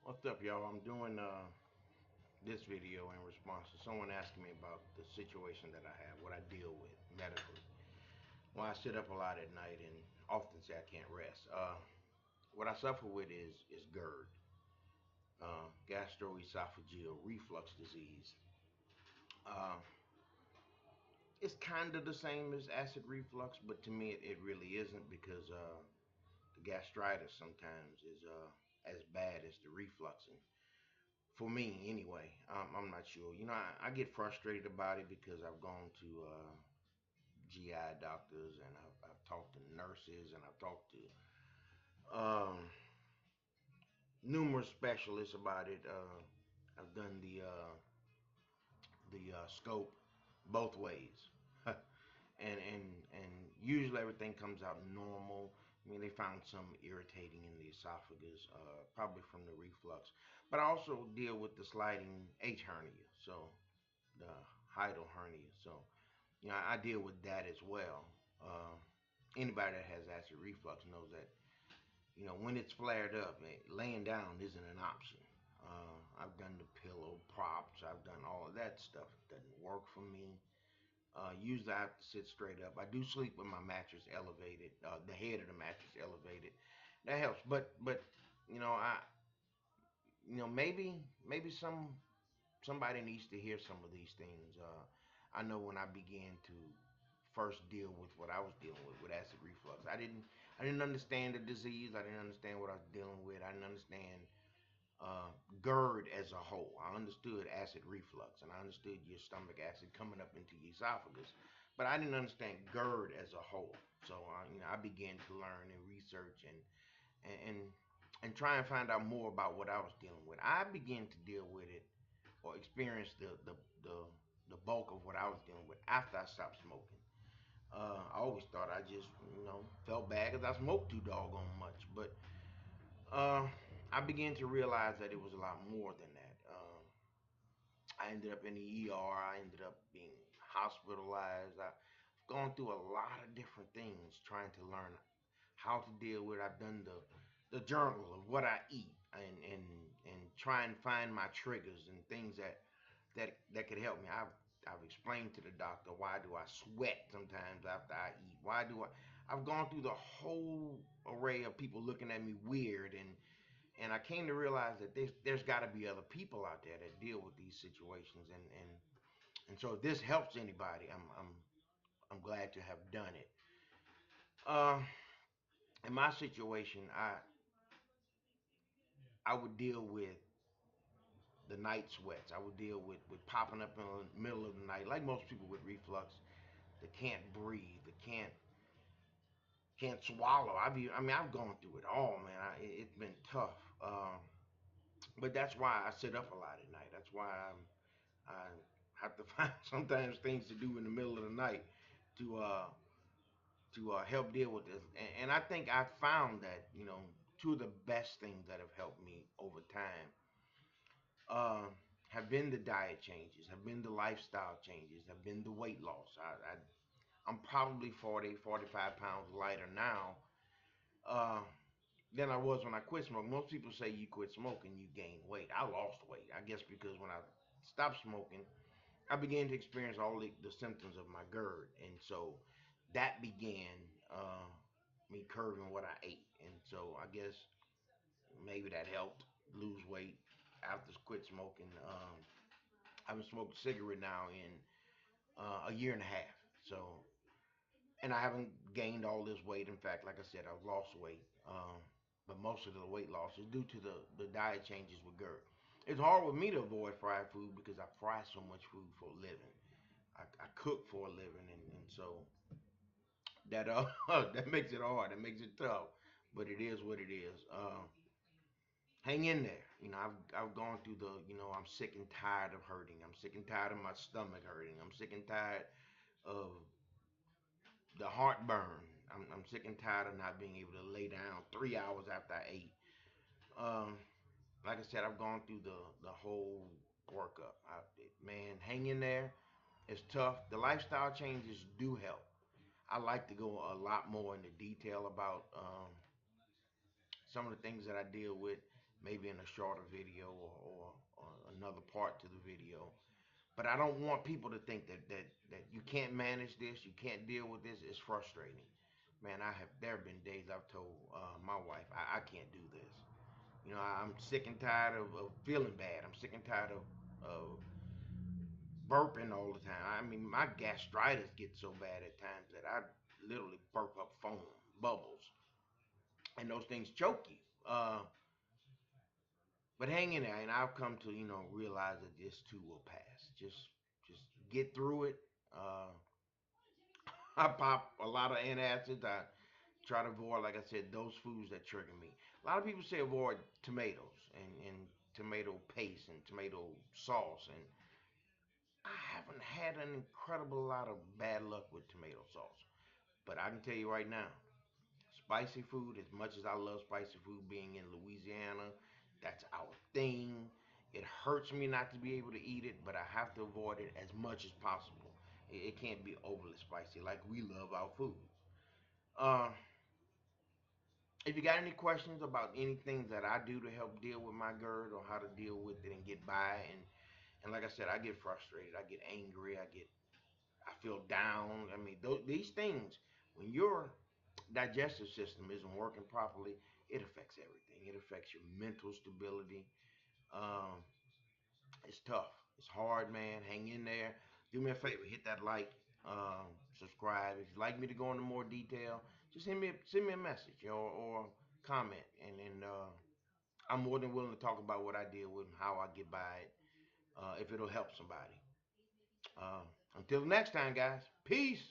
What's up, y'all? I'm doing this video in response to someone asking me about the situation that I have, what I deal with medically. Well, I sit up a lot at night and often say I can't rest. What I suffer with is Gerd, gastroesophageal reflux disease. Uh, it's kind of the same as acid reflux, but to me it really isn't because the gastritis sometimes is as bad as the reflux. And for me anyway, I'm not sure. I get frustrated about it because I've gone to GI doctors and I've talked to nurses and I've talked to numerous specialists about it. I've done the scope both ways. And usually everything comes out normal. I mean, they found some irritating in the esophagus, probably from the reflux. But I also deal with the sliding H hernia, so the hiatal hernia. So, I deal with that as well. Uh, Anybody that has acid reflux knows that, when it's flared up, laying down isn't an option. I've done the pillow props, I've done all of that stuff. It doesn't work for me. Usually I have to sit straight up. I do sleep with my mattress elevated, the head of the mattress elevated. That helps. But I maybe somebody needs to hear some of these things. I know when I began to first deal with what I was dealing with acid reflux, I didn't understand the disease. I didn't understand what I was dealing with. I didn't understand uh, GERD as a whole. I understood acid reflux and I understood your stomach acid coming up into your esophagus, but I didn't understand GERD as a whole. So I began to learn and research and and try and find out more about what I was dealing with. I began to deal with it or experience the bulk of what I was dealing with after I stopped smoking. I always thought I just felt bad because I smoked too doggone much, but uh, I began to realize that it was a lot more than that. I ended up in the ER. I ended up being hospitalized. I've gone through a lot of different things trying to learn how to deal with it. I've done the journal of what I eat and try and find my triggers and things that could help me. I've explained to the doctor why do I sweat sometimes after I eat. I've gone through the whole array of people looking at me weird and I came to realize that there's got to be other people out there that deal with these situations and so if this helps anybody, I'm glad to have done it. Uh, in my situation, I would deal with the night sweats. I would deal with popping up in the middle of the night, like most people with reflux. That can't breathe, that can't swallow. I've gone through it all, man. It's been tough. But that's why I sit up a lot at night. That's why I have to find sometimes things to do in the middle of the night to help deal with this. And I think I found that two of the best things that have helped me over time uh, have been the diet changes, have been the lifestyle changes, have been the weight loss. I'm probably 40, 45 pounds lighter now uh, than I was when I quit smoking. Most people say you quit smoking, you gain weight. I lost weight, I guess, because when I stopped smoking, I began to experience all the symptoms of my GERD, and so that began me curbing what I ate, and so I guess maybe that helped lose weight after quit smoking. I haven't smoked a cigarette now in a year and a half, so and I haven't gained all this weight. In fact, like I said, I've lost weight, but most of the weight loss is due to the diet changes with GERD. It's hard with me to avoid fried food because I fry so much food for a living. I cook for a living, and so that that makes it hard. That makes it tough, but it is what it is. Hang in there. I've gone through I'm sick and tired of hurting. I'm sick and tired of my stomach hurting. I'm sick and tired of the heartburn. I'm sick and tired of not being able to lay down 3 hours after I ate. Um, like I said, I've gone through the whole workup. Man, hang in there. It's tough. The lifestyle changes do help. I like to go a lot more into detail about some of the things that I deal with maybe in a shorter video or another part to the video. But I don't want people to think that you can't manage this, you can't deal with this. It's frustrating. Man, there have been days I've told my wife I can't do this. You know, I'm sick and tired of feeling bad. I'm sick and tired of burping all the time. I mean, my gastritis gets so bad at times that I literally burp up foam, bubbles, and those things choke you. But hang in there, and I've come to realize that this too will pass. Just get through it. Uh, I pop a lot of antacids. I try to avoid, like I said, those foods that trigger me. A lot of people say avoid tomatoes and tomato paste and tomato sauce, and I haven't had an incredible lot of bad luck with tomato sauce. But I can tell you right now, spicy food, as much as I love spicy food, being in Louisiana, that's our thing. It hurts me not to be able to eat it, but I have to avoid it as much as possible. It can't be overly spicy like we love our food. Uh, if you got any questions about anything that I do to help deal with my GERD or how to deal with it and get by, and like I said, I get frustrated, I get angry, I feel down. I mean, these things, when your digestive system isn't working properly, it affects everything. It affects your mental stability. Um, it's tough. It's hard, man. Hang in there. Do me a favor, hit that like, subscribe. If you'd like me to go into more detail, just send me a message or comment, and I'm more than willing to talk about what I deal with and how I get by it. If it'll help somebody. Uh, until next time, guys. Peace.